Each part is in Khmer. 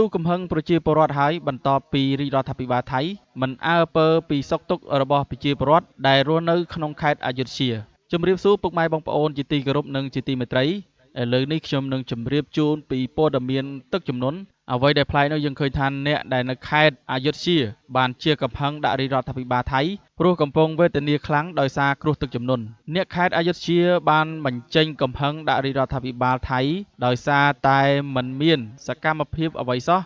ទូកំហឹងប្រជាពលរដ្ឋហើយបន្ទាប់ពីរាជរដ្ឋាភិបាលថៃមិនអើពើពីសុខទុក្ខរបស់ប្រជាពលរដ្ឋដែលរស់នៅក្នុងខេត្តអយុធ្យាជំរាបសួរពុកម៉ែបងប្អូនជាទីគោរពនិងជាទីមេត្រីឥឡូវនេះខ្ញុំនឹងជម្រាបជូនពីព័ត៌មានទឹកជំនន់អ្វីដែលផ្លាយនោះយើងឃើញថាអ្នកដែលនៅខេត្តអយុធ្យាបានជាកំហឹងដាក់រាជរដ្ឋាភិបាលថៃព្រោះកំពុងវេទនាខ្លាំងដោយសារគ្រោះទឹកជំនន់អ្នកខេត្តអយុធ្យាបានបញ្ចេញកំហឹងដាក់រាជរដ្ឋាភិបាលថៃដោយសារតែមិនមានសកម្មភាពអ្វីសោះ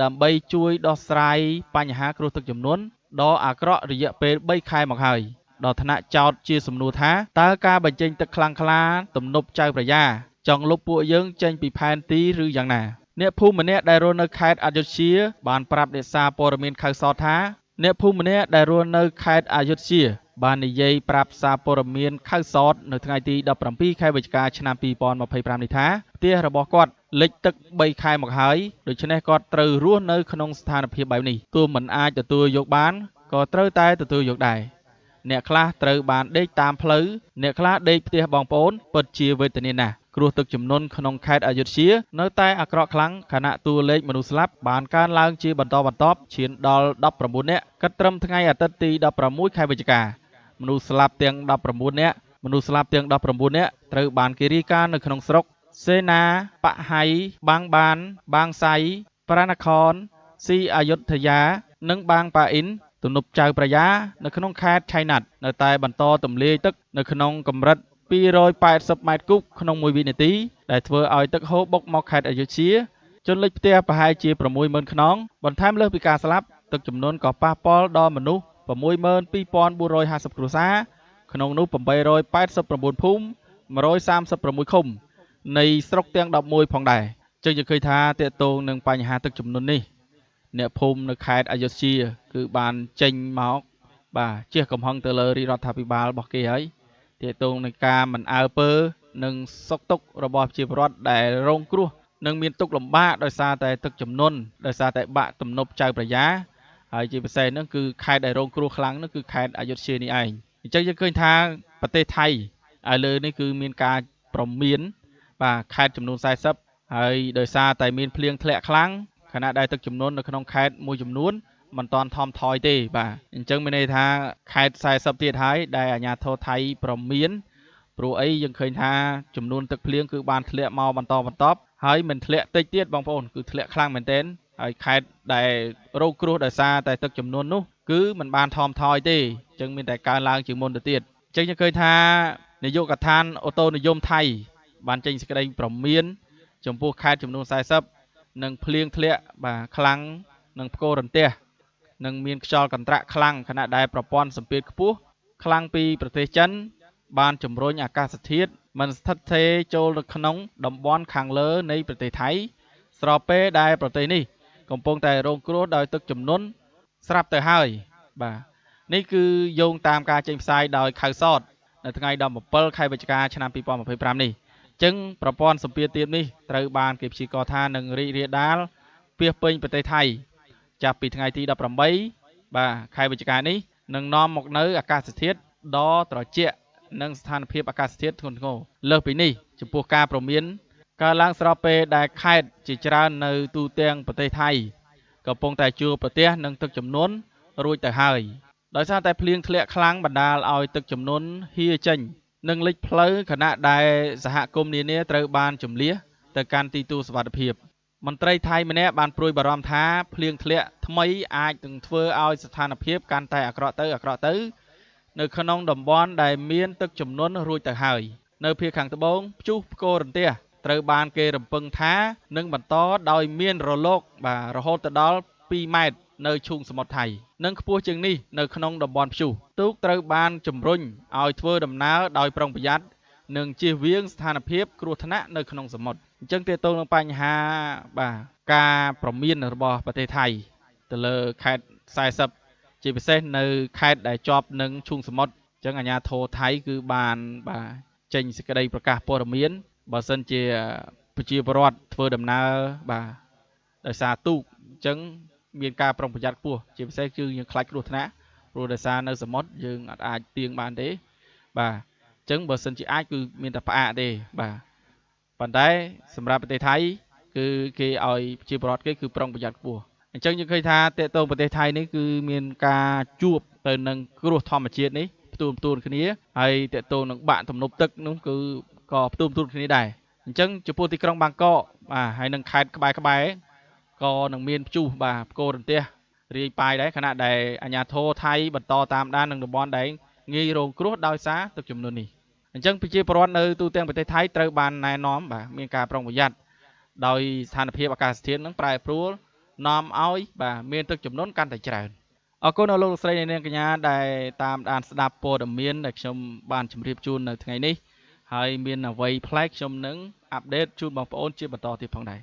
ដើម្បីជួយដោះស្រាយបញ្ហាគ្រោះទឹកជំនន់ដ៏អាក្រក់រយៈពេល3ខែមកហើយដល់ថ្នាក់ចោទជាសំណួរថាតើការបញ្ចេញទឹកខ្លាំងក្លាទំនប់ចៅប្រយ៉ាចង់លុបពួកយើងចេញពីផែនទីឬយ៉ាងណាអ្នកភូមិម្នាក់ដែលរស់នៅខេត្តអយុធ្យាបានប្រាប់អ្នកសារព័ត៌មានខៅសតថាអ្នកភូមិម្នាក់ដែលរស់នៅខេត្តអយុធ្យាបាននិយាយប្រាប់សារព័ត៌មានខៅសតនៅថ្ងៃទី17ខែវិច្ឆិកាឆ្នាំ2025នេះថាផ្ទះរបស់គាត់លិចទឹក3ខែមកហើយដូច្នេះគាត់ត្រូវរស់នៅក្នុងស្ថានភាពបែបនេះទោះមិនអាចទទួលយកបានក៏ត្រូវតែទទួលយកដែរអ្នកខ្លះត្រូវបានដេកតាមផ្លូវអ្នកខ្លះដេកផ្ទះបងប្អូនពិតជាវេទនាណាស់គ្រោះទឹកជំនន់ក្នុងខេត្តអយុធ្យានៅតែអាក្រក់ខ្លាំងខណៈតួលេខមនុស្សស្លាប់បានកើនឡើងជាបន្តបន្ទាប់ឈានដល់19នាក់គិតត្រឹមថ្ងៃអាទិត្យទី16ខែវិច្ឆិកាមនុស្សស្លាប់ទាំង19នាក់ត្រូវបានគេរាយការណ៍នៅក្នុងស្រុកសេនាបហៃបាងបានបាងសៃប្រាណខនស៊ីអយុធយានិងបាងប៉ាអ៊ីនទំនប់ចៅប្រយ៉ានៅក្នុងខេត្តឆៃណាត់នៅតែបន្តទម្លាយទឹកនៅក្នុងកម្រិត280ម៉ែត្រគូបក្នុង1វិនាទីដែលធ្វើឲ្យទឹកហូរបុកមកខេត្តអយុធ្យាជនលិចផ្ទះប្រហែលជា60000ខ្នងបន្ថែមលើសពីការស្លាប់ទឹកជំនន់ក៏ប៉ះពាល់ដល់មនុស្ស62450គ្រួសារក្នុងនោះ889ភូមិ136ឃុំនៃស្រុកទាំង11ផងដែរចឹងយើងឃើញថាតេតងនឹងបញ្ហាទឹកជំនន់នេះអ្នកភូមិនៅខេត្តអយុធ្យាគឺបានចេញមកបាទជះកំហឹងទៅលើរាជរដ្ឋាភិបាលរបស់គេហើយតេតងនឹងការមិនអើពើនិងសុខទុក្ខរបស់ប្រជាពលរដ្ឋដែលរងគ្រោះនិងមានទុក្ខលំបាកដោយសារតែទឹកជំនន់ដោយសារតែបាក់ទំនប់ចៅប្រយ៉ាហើយជាពិសេសហ្នឹងគឺខេត្តដែលរងគ្រោះខ្លាំងនោះគឺខេត្តអយុធ្យានេះឯងអញ្ចឹងយើងឃើញថាប្រទេសថៃឥឡូវនេះគឺមានការប្រមានបាទខេត្តចំនួន40ហើយដោយសារតែមានភ្លៀងធ្លាក់ខ្លាំងខណៈដែលទឹកជំនន់នៅក្នុងខេត្តមួយចំនួនមិនតាន់ថមថយទេបាទអញ្ចឹងមានន័យថាខេត្ត40ទៀតហើយដែលអាជ្ញាធរថៃប្រមានព្រោះអីយើងឃើញថាចំនួនទឹកភ្លៀងគឺបានធ្លាក់មកបន្តបន្ទាប់ហើយមិនធ្លាក់តិចទៀតបងប្អូនគឺធ្លាក់ខ្លាំងមែនទែនហើយខេត្តដែលរងគ្រោះដោយសារតែទឹកជំនន់នោះគឺមិនបានថមថយទេអញ្ចឹងមានតែកើនឡើងជាងមុនទៅទៀតអញ្ចឹងយើងឃើញថានាយកដ្ឋានអូតូនិយមថៃបានចេញសេចក្តីប្រមានចំពោះខេត្តចំនួន40និងភ្លៀងធ្លាក់បាទខ្លាំងនិងផ្គររន្ទះនិងមានខ្យល់កន្ត្រាក់ខ្លាំងខណៈដែលប្រព័ន្ធសម្ពាធខ្ពស់ខ្លាំងពីប្រទេសចិនបានជំរុញអាកាសធាតុមិនស្ថិតស្ថេរចូលទៅក្នុងតំបន់ខាងលើនៃប្រទេសថៃស្របពេលដែលប្រទេសនេះកំពុងតែរងគ្រោះដោយទឹកជំនន់ស្រាប់ទៅហើយបាទនេះគឺយោងតាមការចេញផ្សាយដោយខៅសតនៅថ្ងៃ17ខែវិច្ឆិកាឆ្នាំ2025នេះអញ្ចឹងប្រព័ន្ធសម្ពាធទៀតនេះត្រូវបានគេព្យាករណ៍ថានឹងរីករាលដាលពាសពេញប្រទេសថៃចាប់ពីថ្ងៃទី18បាទខែវិច្ឆិកានេះនឹងនាំមកនៅអាកាសធាតុដ៏ត្រជាក់និងស្ថានភាពអាកាសធាតុធ្ងន់ធ្ងរលើសពីនេះចំពោះការប្រមានកើតឡើងស្របពេលដែលខេត្តជាច្រើននៅទូទាំងប្រទេសថៃកំពុងតែជួបប្រទះនឹងទឹកជំនន់រួចទៅហើយដោយសារតែភ្លៀងធ្លាក់ខ្លាំងបណ្ដាលឲ្យទឹកជំនន់ហៀរចេញនិងលិចផ្លូវខណៈដែលសហគមន៍នានាត្រូវបានជម្លៀសទៅកាន់ទីទួលសុវត្ថិភាពមន្ត្រីថៃម្នាក់បានព្រួយបារម្ភថាភ្លៀងធ្លាក់ថ្មីអាចនឹងធ្វើឲ្យស្ថានភាពកាន់តែអាក្រក់ទៅនៅក្នុងតំបន់ដែលមានទឹកជំនន់រួចទៅហើយនៅភាគខាងត្បូងព្យុះផ្គររន្ទះត្រូវបានគេរំពឹងថានឹងបន្តដោយមានរលកបាទរហូតទៅដល់2ម៉ែត្រនៅឈូងសមុទ្រថៃនិងខ្ពស់ជាងនេះនៅក្នុងតំបន់ព្យុះទូកត្រូវបានជំរុញឲ្យធ្វើដំណើរដោយប្រុងប្រយ័ត្ននិងជៀសវាងស្ថានភាពគ្រោះថ្នាក់នៅក្នុងសមុទ្រអញ្ចឹងទាក់ទងនឹងបញ្ហាបាទការប្រមានរបស់ប្រទេសថៃទៅលើខេត្ត40ជាពិសេសនៅខេត្តដែលជាប់នឹងឈូងសមុទ្រអញ្ចឹងអាជ្ញាធរថៃគឺបានបាទចេញសេចក្តីប្រកាសព័ត៌មានបើសិនជាប្រជាពលរដ្ឋធ្វើដំណើរបាទដោយសារទូកអញ្ចឹងមានការប្រុងប្រយ័ត្នខ្ពស់ជាពិសេសគឺយើងខ្លាចគ្រោះថ្នាក់ព្រោះដោយសារនៅសមុទ្រយើងអាចទាញបានទេបាទអញ្ចឹងបើសិនជាអាចគឺមានតែផ្អាកទេបាទប៉ុន្តែសម្រាប់ប្រទេសថៃគឺ គឺគេឲ្យជាប្រវត្តិគេគឺប្រុងប្រយ័ត្នខ្ពស់អញ្ចឹងយើងឃើញថាតេតងប្រទេសថៃនេះគឺមានការជួបទៅនឹងគ្រោះធម្មជាតិនេះផ្ទួនគ្នាហើយតេតងនឹងបាក់ទំនប់ទឹកនោះគឺក៏ផ្ទួនគ្នាដែរអញ្ចឹងចំពោះទីក្រុងបាងកកបាទហើយនឹងខេត្តក្បែរក៏នឹងមានព្យុះបាទផ្គររន្ទះរាយប៉ាយដែរខណៈដែលអាជ្ញាធរថៃបន្តតាមដាននឹងតំបន់ដែលងាយរងគ្រោះដោយសារទឹកជំនន់នេះអញ្ចឹងប្រជាពលរដ្ឋនៅទូទាំងប្រទេសថៃត្រូវបានណែនាំបាទមានការប្រុងប្រយ័ត្នដោយស្ថានភាពអាកាសធាតុនឹងប្រែប្រួលនាំឲ្យបាទមានទឹកជំនន់កាន់តែច្រើនអរគុណដល់លោកស្រីអ្នកនាងកញ្ញាដែលតាមដានស្ដាប់ព័ត៌មានដែលខ្ញុំបានជម្រាបជូននៅថ្ងៃនេះហើយមានអ្វីប្លែកខ្ញុំនឹងអាប់ដេតជូនបងប្អូនជាបន្តទៀតផងដែរ